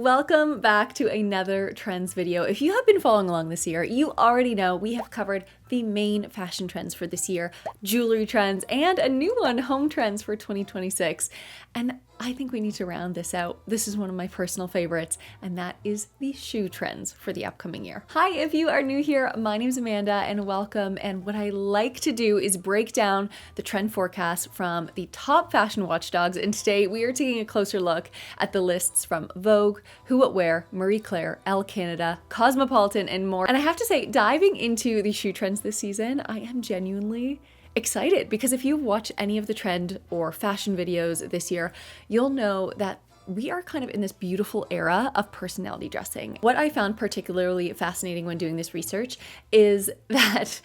Welcome back to another trends video. If you have been following along this year, you already know we have covered the main fashion trends for this year, jewelry trends, and a new one, home trends for 2026. And I think we need to round this out. This is one of my personal favorites, and that is the shoe trends for the upcoming year. Hi, if you are new here, my name is Amanda and welcome. And what I like to do is break down the trend forecast from the top fashion watchdogs. And today we are taking a closer look at the lists from Vogue, Who What Wear, Marie Claire, Elle Canada, Cosmopolitan, and more. And I have to say, diving into the shoe trends this season, I am genuinely excited because if you watch any of the trend or fashion videos this year, you'll know that we are kind of in this beautiful era of personality dressing. What I found particularly fascinating when doing this research is that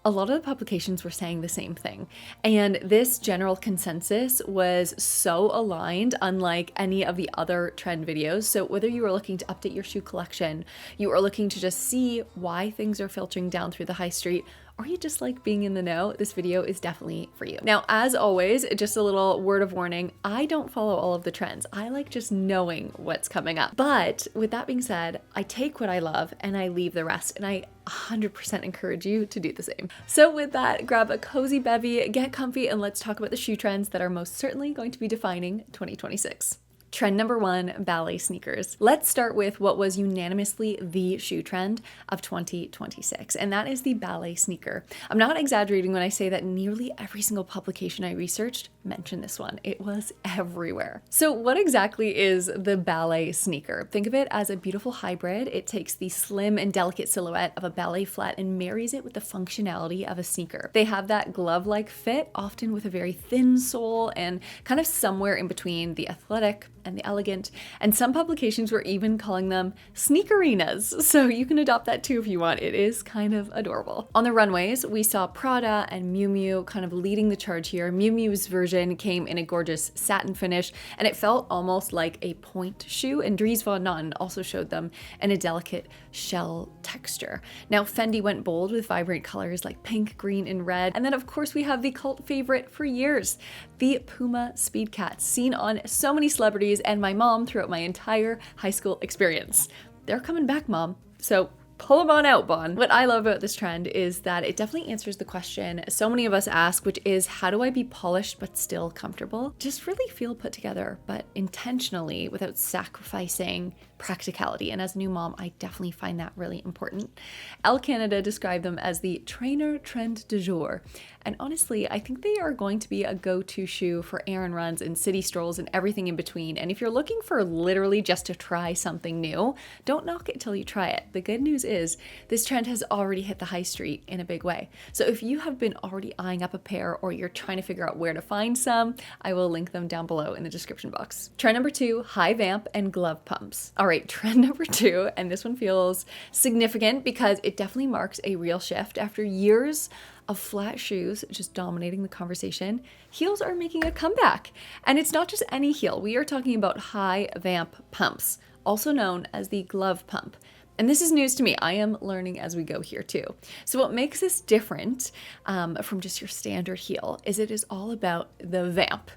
a lot of the publications were saying the same thing. And this general consensus was so aligned, unlike any of the other trend videos. So whether you were looking to update your shoe collection, you are looking to just see why things are filtering down through the high street, or you just like being in the know, this video is definitely for you. Now, as always, just a little word of warning, I don't follow all of the trends. I like just knowing what's coming up. But with that being said, I take what I love and I leave the rest, and I 100% encourage you to do the same. So with that, grab a cozy bevy, get comfy, and let's talk about the shoe trends that are most certainly going to be defining 2026. Trend number one, ballet sneakers. Let's start with what was unanimously the shoe trend of 2026, and that is the ballet sneaker. I'm not exaggerating when I say that nearly every single publication I researched mentioned this one. It was everywhere. So what exactly is the ballet sneaker? Think of it as a beautiful hybrid. It takes the slim and delicate silhouette of a ballet flat and marries it with the functionality of a sneaker. They have that glove-like fit, often with a very thin sole and kind of somewhere in between the athletic and the elegant, and some publications were even calling them sneakerinas, so you can adopt that too if you want. It is kind of adorable. On the runways, we saw Prada and Miu Miu kind of leading the charge here. Miu Miu's version came in a gorgeous satin finish, and it felt almost like a point shoe, and Dries Von Noten also showed them in a delicate shell texture. Now, Fendi went bold with vibrant colors like pink, green, and red, and then of course we have the cult favorite for years, the Puma Speed Cats, seen on so many celebrities and my mom throughout my entire high school experience. They're coming back, Mom. So pull them on out, Bon. What I love about this trend is that it definitely answers the question so many of us ask, which is, how do I be polished but still comfortable? Just really feel put together, but intentionally without sacrificing practicality. And as a new mom, I definitely find that really important. Elle Canada described them as the trainer trend du jour. And honestly, I think they are going to be a go-to shoe for errand runs and city strolls and everything in between. And if you're looking for literally just to try something new, don't knock it till you try it. The good news is this trend has already hit the high street in a big way. So if you have been already eyeing up a pair or you're trying to figure out where to find some, I will link them down below in the description box. Trend number two, high vamp and glove pumps. All right, trend number two, and this one feels significant because it definitely marks a real shift. After years of flat shoes just dominating the conversation, heels are making a comeback. And it's not just any heel. We are talking about high vamp pumps, also known as the glove pump. And this is news to me. I am learning as we go here too. So what makes this different from just your standard heel is it is all about the vamp.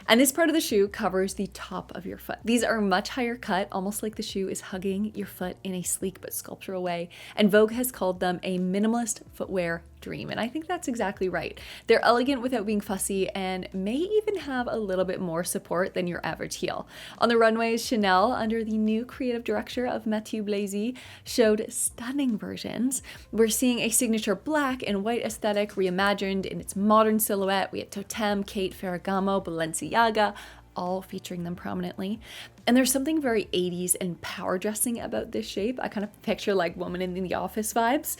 And this part of the shoe covers the top of your foot. These are much higher cut, almost like the shoe is hugging your foot in a sleek but sculptural way. And Vogue has called them a minimalist footwear dream. And I think that's exactly right. They're elegant without being fussy and may even have a little bit more support than your average heel. On the runways, Chanel, under the new creative director of Mathieu Blazy, showed stunning versions. We're seeing a signature black and white aesthetic reimagined in its modern silhouette. We had Totem, Kate, Ferragamo, Balenciaga, all featuring them prominently. And there's something very 80s and power dressing about this shape. I kind of picture like Woman in the Office vibes,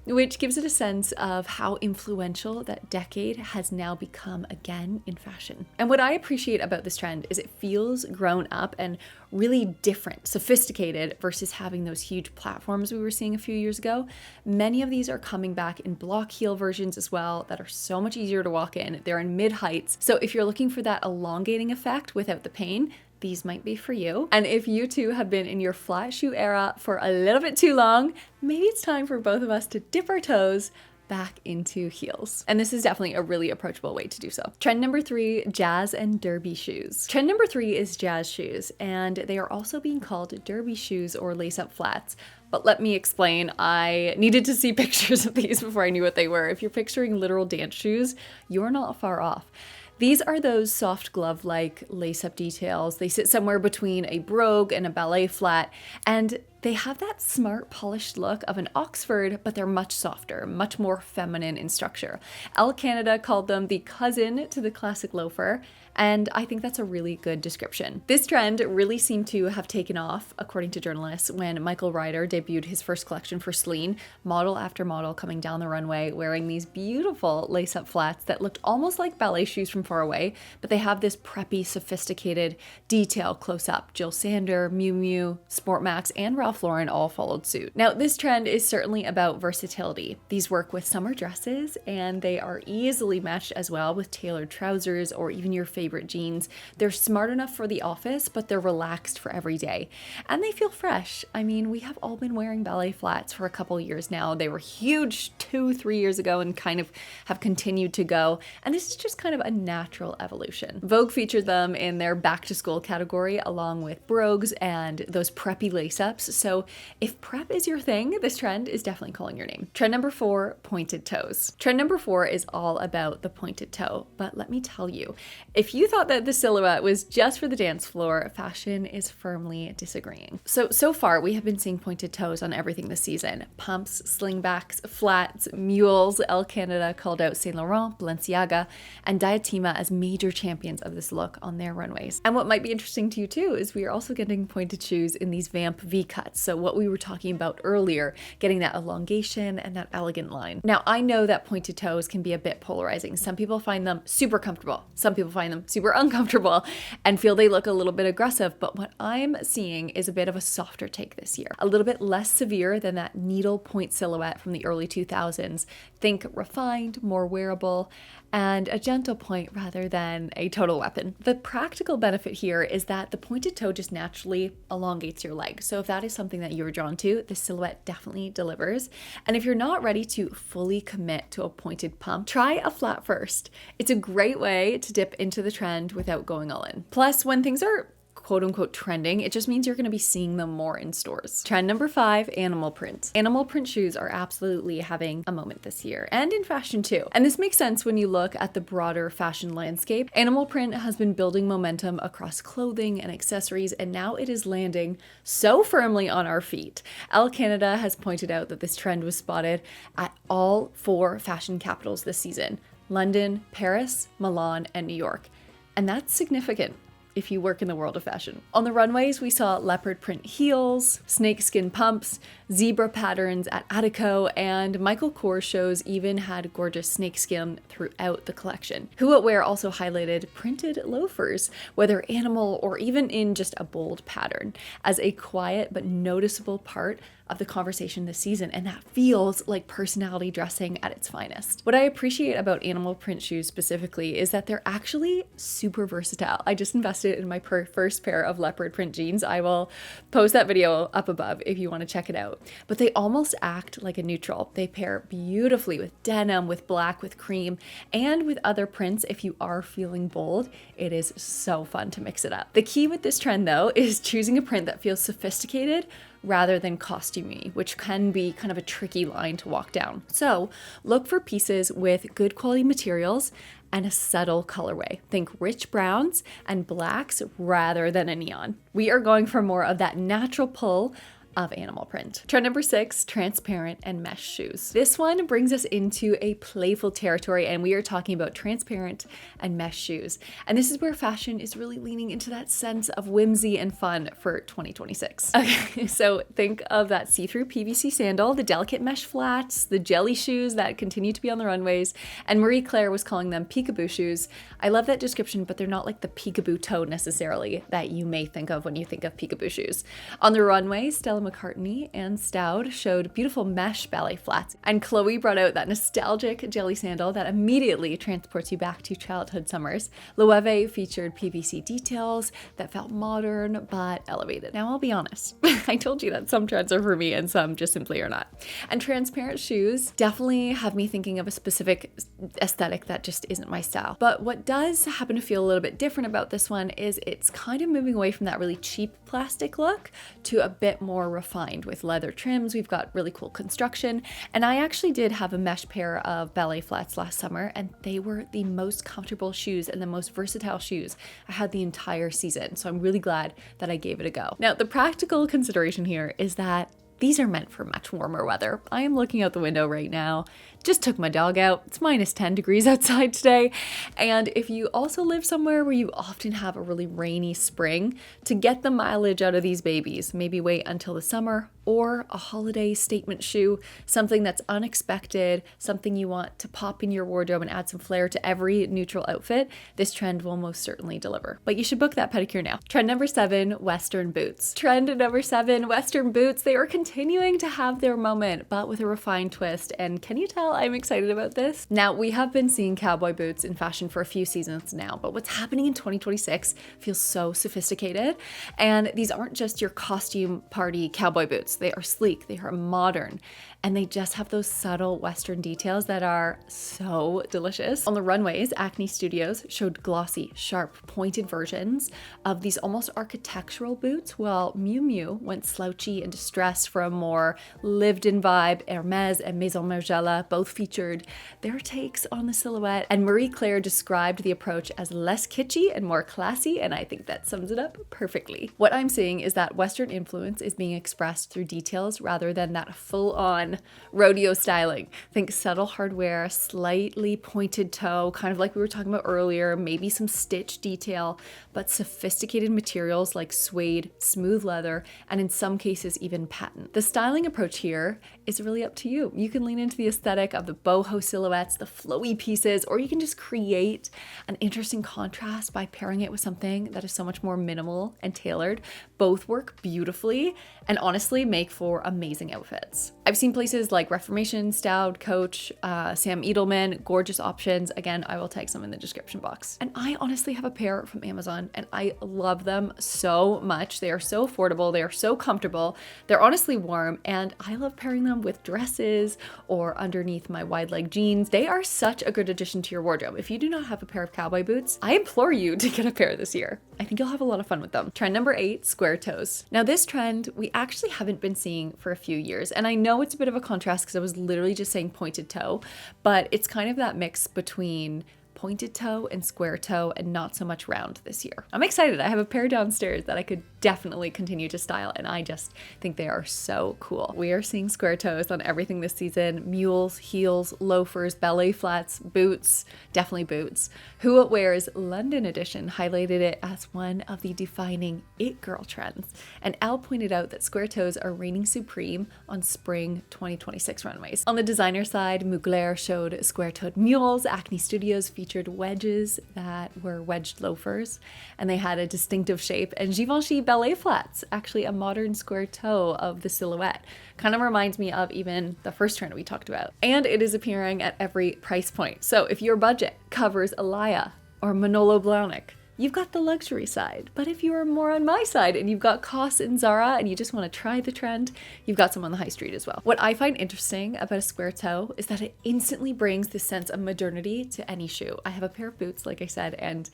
which gives it a sense of how influential that decade has now become again in fashion. And what I appreciate about this trend is it feels grown up and really different, sophisticated versus having those huge platforms we were seeing a few years ago. Many of these are coming back in block heel versions as well that are so much easier to walk in. They're in mid heights. So if you're looking for that elongating effect without the pain, these might be for you. And if you too have been in your flat shoe era for a little bit too long, maybe it's time for both of us to dip our toes back into heels. And this is definitely a really approachable way to do so. Trend number 3, jazz and derby shoes. Trend number 3 is jazz shoes, and they are also being called derby shoes or lace-up flats. But let me explain, I needed to see pictures of these before I knew what they were. If you're picturing literal dance shoes, you're not far off. These are those soft glove-like lace-up details. They sit somewhere between a brogue and a ballet flat, and they have that smart, polished look of an Oxford, but they're much softer, much more feminine in structure. Elle Canada called them the cousin to the classic loafer, and I think that's a really good description. This trend really seemed to have taken off, according to journalists, when Michael Ryder debuted his first collection for Celine, model after model coming down the runway wearing these beautiful lace-up flats that looked almost like ballet shoes from far away, but they have this preppy, sophisticated detail close up. Jill Sander, Miu Miu, Sport Max, and Ralph Lauren all followed suit. Now, this trend is certainly about versatility. These work with summer dresses, and they are easily matched as well with tailored trousers or even your favorite jeans. They're smart enough for the office, but they're relaxed for every day. And they feel fresh. I mean, we have all been wearing ballet flats for a couple years now. They were huge 2-3 years ago and kind of have continued to go. And this is just kind of a natural evolution. Vogue featured them in their back to school category along with brogues and those preppy lace-ups. So if prep is your thing, this trend is definitely calling your name. Trend number 4, pointed toes. Trend number 4 is all about the pointed toe. But let me tell you, if you thought that the silhouette was just for the dance floor, fashion is firmly disagreeing. So far, we have been seeing pointed toes on everything this season. Pumps, slingbacks, flats, mules. Elle Canada called out Saint Laurent, Balenciaga, and Diadema as major champions of this look on their runways. And what might be interesting to you too is we are also getting pointed shoes in these Vamp V-cuts. So what we were talking about earlier, getting that elongation and that elegant line. Now, I know that pointed toes can be a bit polarizing. Some people find them super comfortable. Some people find them super uncomfortable and feel they look a little bit aggressive, but what I'm seeing is a bit of a softer take this year, a little bit less severe than that needle point silhouette from the early 2000s. Think refined, more wearable, and a gentle point rather than a total weapon. The practical benefit here is that the pointed toe just naturally elongates your leg. So if that is something that you're drawn to, the silhouette definitely delivers. And if you're not ready to fully commit to a pointed pump, try a flat first. It's a great way to dip into the trend without going all in. Plus, when things are quote unquote trending, it just means you're going to be seeing them more in stores. Trend number 5, animal print. Animal print shoes are absolutely having a moment this year, and in fashion too. And this makes sense when you look at the broader fashion landscape. Animal print has been building momentum across clothing and accessories, and now it is landing so firmly on our feet. Elle Canada has pointed out that this trend was spotted at all 4 fashion capitals this season: London, Paris, Milan, and New York. And that's significant if you work in the world of fashion. On the runways, we saw leopard print heels, snakeskin pumps, zebra patterns at Attico, and Michael Kors shows even had gorgeous snakeskin throughout the collection. Who What Wear also highlighted printed loafers, whether animal or even in just a bold pattern, as a quiet but noticeable part of the conversation this season, and that feels like personality dressing at its finest. What I appreciate about animal print shoes specifically is that they're actually super versatile. I just invested in my first pair of leopard print jeans. I will post that video up above if you want to check it out. But they almost act like a neutral. They pair beautifully with denim, with black, with cream, and with other prints. If you are feeling bold, it is so fun to mix it up. The key with this trend though is choosing a print that feels sophisticated rather than costumey, which can be kind of a tricky line to walk down. So look for pieces with good quality materials and a subtle colorway. Think rich browns and blacks rather than a neon. We are going for more of that natural pull of animal print. Trend number 6, transparent and mesh shoes. This one brings us into a playful territory, and we are talking about transparent and mesh shoes. And this is where fashion is really leaning into that sense of whimsy and fun for 2026. Okay, so think of that see-through PVC sandal, the delicate mesh flats, the jelly shoes that continue to be on the runways, and Marie Claire was calling them peekaboo shoes. I love that description, but they're not like the peekaboo toe necessarily that you may think of when you think of peekaboo shoes. On the runway, Stella McCartney and Stout showed beautiful mesh ballet flats, and Chloe brought out that nostalgic jelly sandal that immediately transports you back to childhood summers. Loewe featured PVC details that felt modern but elevated. Now I'll be honest, I told you that some trends are for me and some just simply are not. And transparent shoes definitely have me thinking of a specific aesthetic that just isn't my style. But what does happen to feel a little bit different about this one is it's kind of moving away from that really cheap plastic look to a bit more refined with leather trims. We've got really cool construction. And I actually did have a mesh pair of ballet flats last summer, and they were the most comfortable shoes and the most versatile shoes I had the entire season. So I'm really glad that I gave it a go. Now, the practical consideration here is that these are meant for much warmer weather. I am looking out the window right now. Just took my dog out. It's minus 10 degrees outside today. And if you also live somewhere where you often have a really rainy spring, to get the mileage out of these babies, maybe wait until the summer or a holiday statement shoe, something that's unexpected, something you want to pop in your wardrobe and add some flair to every neutral outfit. This trend will most certainly deliver. But you should book that pedicure now. Trend number 7, Western boots. Trend number 7, Western boots. They are continuing to have their moment, but with a refined twist. And can you tell I'm excited about this? Now, we have been seeing cowboy boots in fashion for a few seasons now, but what's happening in 2026 feels so sophisticated. And these aren't just your costume party cowboy boots. They are sleek, they are modern, and they just have those subtle Western details that are so delicious. On the runways, Acne Studios showed glossy, sharp, pointed versions of these almost architectural boots, while Miu Miu went slouchy and distressed for a more lived-in vibe. Hermes and Maison Margiela both featured their takes on the silhouette, and Marie Claire described the approach as less kitschy and more classy, and I think that sums it up perfectly. What I'm seeing is that Western influence is being expressed through details rather than that full-on rodeo styling. Think subtle hardware, slightly pointed toe, kind of like we were talking about earlier, maybe some stitch detail, but sophisticated materials like suede, smooth leather, and in some cases even patent. The styling approach here is really up to you. You can lean into the aesthetic of the boho silhouettes, the flowy pieces, or you can just create an interesting contrast by pairing it with something that is so much more minimal and tailored. Both work beautifully and honestly make for amazing outfits. I've seen places like Reformation, Stout, Coach, Sam Edelman, gorgeous options. Again, I will tag some in the description box. And I honestly have a pair from Amazon and I love them so much. They are so affordable, they are so comfortable, they're honestly warm, and I love pairing them with dresses or underneath my wide leg jeans. They are such a good addition to your wardrobe. If you do not have a pair of cowboy boots, I implore you to get a pair this year. I think you'll have a lot of fun with them. Trend number 8, square toes. Now this trend we actually haven't been seeing for a few years, and I know it's a bit of a contrast because I was literally just saying pointed toe, but it's kind of that mix between pointed toe and square toe and not so much round this year. I'm excited. I have a pair downstairs that I could definitely continue to style, and I just think they are so cool. We are seeing square toes on everything this season: mules, heels, loafers, ballet flats, boots, definitely boots. Who What Wear's London edition highlighted it as one of the defining it girl trends, and Elle pointed out that square toes are reigning supreme on spring 2026 runways. On the designer side, Mugler showed square-toed mules, Acne Studios featured wedges that were wedged loafers, and they had a distinctive shape, and Givenchy ballet flats, actually a modern square toe of the silhouette. Kind of reminds me of even the first trend we talked about. And it is appearing at every price point. So if your budget covers Alaya or Manolo Blahnik, you've got the luxury side. But if you are more on my side and you've got COS and Zara and you just want to try the trend, you've got some on the high street as well. What I find interesting about a square toe is that it instantly brings this sense of modernity to any shoe. I have a pair of boots, like I said, and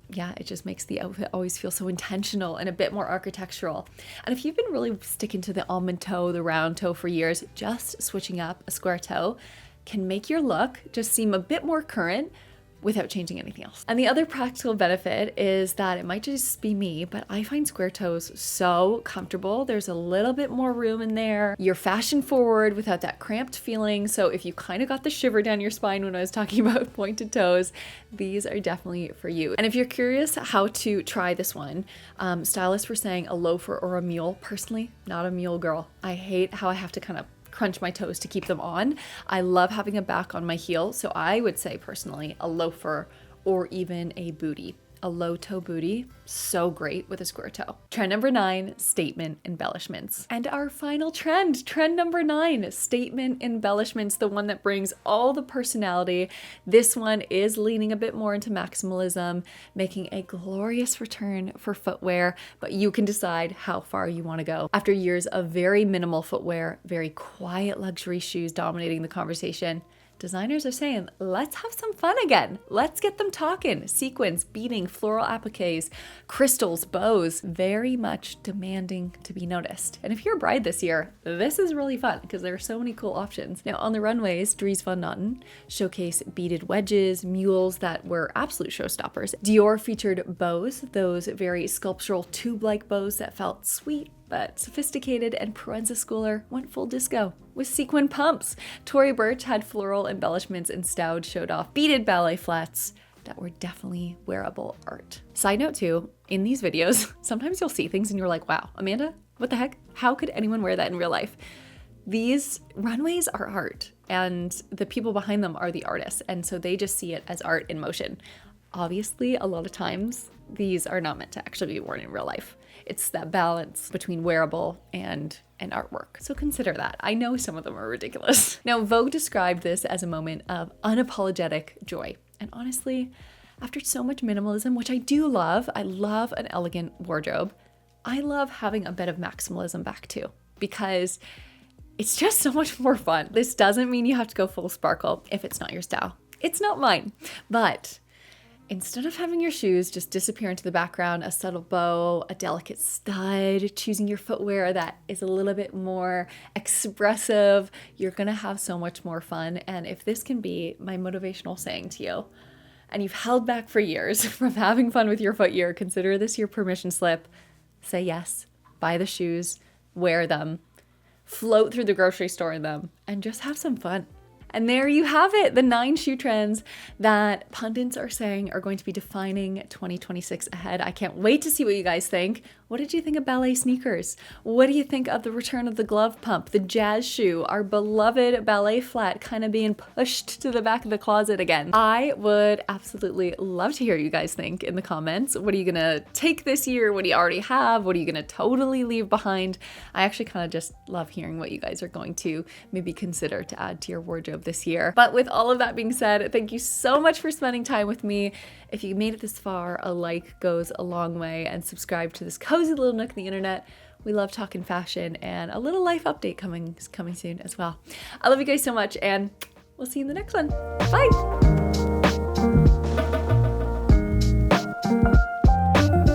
yeah, it just makes the outfit always feel so intentional and a bit more architectural. And if you've been really sticking to the almond toe, the round toe for years, just switching up a square toe can make your look just seem a bit more current without changing anything else. And the other practical benefit is that it might just be me, but I find square toes so comfortable. There's a little bit more room in there. You're fashion forward without that cramped feeling. So if you kind of got the shiver down your spine when I was talking about pointed toes, these are definitely for you. And if you're curious how to try this one, stylists were saying a loafer or a mule. Personally, not a mule girl. I hate how I have to kind of crunch my toes to keep them on. I love having a back on my heel, so I would say personally a loafer or even a bootie. a low toe booty, so great with a square toe. Trend number 9, statement embellishments. And our final trend number 9, statement embellishments, the one that brings all the personality. This one is leaning a bit more into maximalism, making a glorious return for footwear, but you can decide how far you want to go. After years of very minimal footwear, very quiet luxury shoes dominating the conversation, designers are saying, let's have some fun again. Let's get them talking. Sequins, beading, floral appliques, crystals, bows, very much demanding to be noticed. And if you're a bride this year, this is really fun because there are so many cool options. Now on the runways, Dries Van Noten showcase beaded wedges, mules that were absolute showstoppers. Dior featured bows, those very sculptural tube-like bows that felt sweet but sophisticated, and Proenza Schooler went full disco with sequin pumps. Tory Burch had floral embellishments, and Stowd showed off beaded ballet flats that were definitely wearable art. Side note too, in these videos, sometimes you'll see things and you're like, wow, Amanda, what the heck? How could anyone wear that in real life? These runways are art, and the people behind them are the artists, and so they just see it as art in motion. Obviously, a lot of times, these are not meant to actually be worn in real life. It's that balance between wearable and an artwork. So consider that. I know some of them are ridiculous. Now, Vogue described this as a moment of unapologetic joy. And honestly, after so much minimalism, which I do love, I love an elegant wardrobe, I love having a bit of maximalism back too, because it's just so much more fun. This doesn't mean you have to go full sparkle if it's not your style. It's not mine, but instead of having your shoes just disappear into the background, a subtle bow, a delicate stud, choosing your footwear that is a little bit more expressive, you're gonna have so much more fun. And if this can be my motivational saying to you, and you've held back for years from having fun with your footwear, consider this your permission slip. Say yes, buy the shoes, wear them, float through the grocery store in them, and just have some fun. And there you have it, the 9 shoe trends that pundits are saying are going to be defining 2026 ahead. I can't wait to see what you guys think. What did you think of ballet sneakers? What do you think of the return of the glove pump, the jazz shoe, our beloved ballet flat kind of being pushed to the back of the closet again? I would absolutely love to hear you guys think in the comments. What are you gonna take this year? What do you already have? What are you gonna totally leave behind? I actually kind of just love hearing what you guys are going to maybe consider to add to your wardrobe this year. But with all of that being said, thank you so much for spending time with me. If you made it this far, a like goes a long way, and subscribe to this cozy little nook of the internet. We love talking fashion, and a little life update coming soon as well. I love you guys so much, and we'll see you in the next one. Bye.